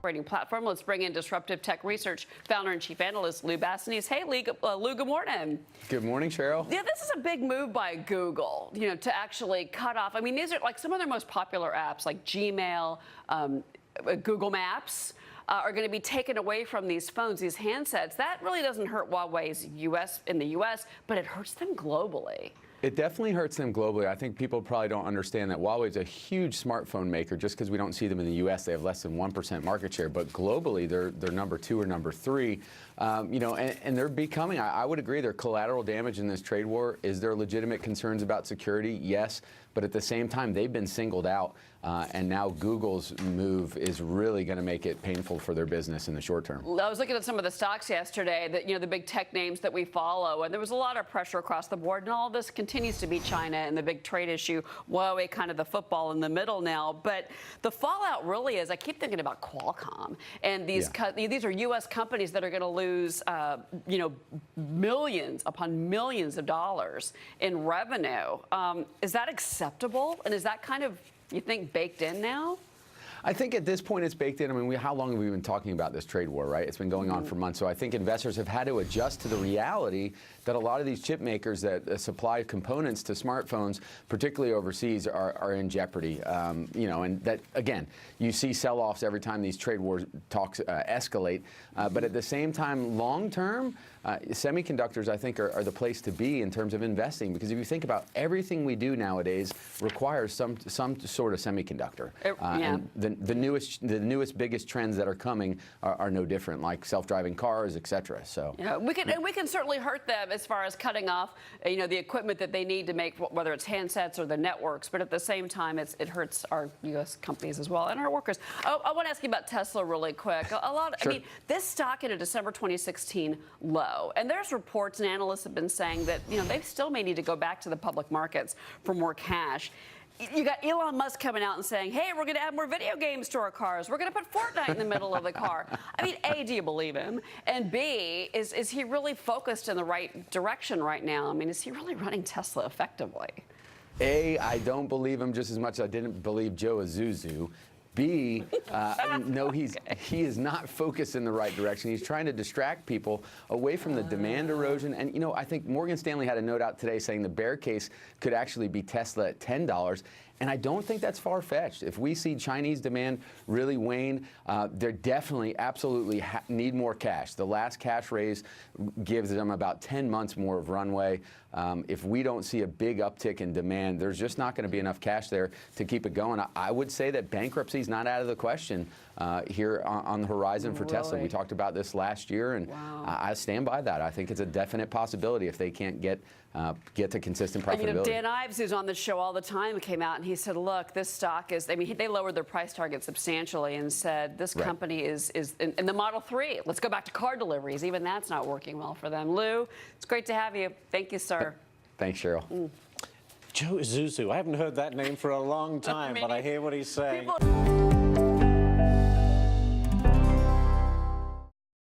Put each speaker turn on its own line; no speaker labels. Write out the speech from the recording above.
Operating platform. Let's bring in disruptive tech research founder and chief analyst Lou Basenese. Hey, Lou, good morning.
Good morning, Cheryl.
Yeah, this is a big move by Google, to actually cut off. I mean, these are like some of their most popular apps, like Gmail, Google Maps. Are going to be taken away from these phones, these handsets. That really doesn't hurt Huawei's in the U.S., but it hurts them globally.
It definitely hurts them globally. I think people probably don't understand that Huawei is a huge smartphone maker. Just because we don't see them in the U.S., they have less than 1% market share. But globally, they're number 2 or number 3. And they're becoming, I would agree, they're collateral damage in this trade war. Is there legitimate concerns about security? Yes. But at the same time, they've been singled out. And now Google's move is really going to make it painful for their business in the short term.
I was looking at some of the stocks yesterday, that the big tech names that we follow, and there was a lot of pressure across the board. And all of this continues to be China and the big trade issue. Huawei, kind of the football in the middle now. But the fallout really is, I keep thinking about Qualcomm, and these are U.S. companies that are going to lose, millions upon millions of dollars in revenue. Is that acceptable? And is that kind of, you think, baked in now?
I think at this point it's baked in. I mean, how long have we been talking about this trade war, right? It's been going on for months. So I think investors have had to adjust to the reality that a lot of these chip makers that supply components to smartphones, particularly overseas, are in jeopardy. And that, again, you see sell-offs every time these trade war talks escalate. But at the same time, long term, semiconductors, I think, are the place to be in terms of investing, because if you think about everything we do nowadays requires some sort of semiconductor. And the newest, biggest trends that are coming are no different, like self-driving cars, et cetera. So
we can certainly hurt them as far as cutting off, the equipment that they need to make, whether it's handsets or the networks. But at the same time, it hurts our U.S. companies as well and our workers. I want to ask you about Tesla really quick. Sure. I mean, this stock in a December 2016 low, and there's reports and analysts have been saying that they still may need to go back to the public markets for more cash. You got Elon Musk coming out and saying, hey, we're going to add more video games to our cars. We're going to put Fortnite in the middle of the car. I mean, A, do you believe him? And B, is he really focused in the right direction right now? I mean, is he really running Tesla effectively?
A, I don't believe him just as much as I didn't believe Joe Azuzu. B, no, he is not focused in the right direction. He's trying to distract people away from the demand erosion. And, I think Morgan Stanley had a note out today saying the bear case could actually be Tesla at $10. And I don't think that's far-fetched. If we see Chinese demand really wane, they definitely, absolutely need more cash. The last cash raise gives them about 10 months more of runway. If we don't see a big uptick in demand, there's just not going to be enough cash there to keep it going. I would say that bankruptcy is not out of the question here on the horizon for Tesla. We talked about this last year, and I stand by that. I think it's a definite possibility if they can't get to consistent profitability.
Dan Ives, who's on the show all the time, came out and he said, look, this stock is, they lowered their price target substantially and said this company is in the Model 3. Let's go back to car deliveries. Even that's not working well for them. Lou, it's great to have you. Thank you, sir.
Thanks, Cheryl.
Joe Azuzu. I haven't heard that name for a long time, but I hear what he's saying.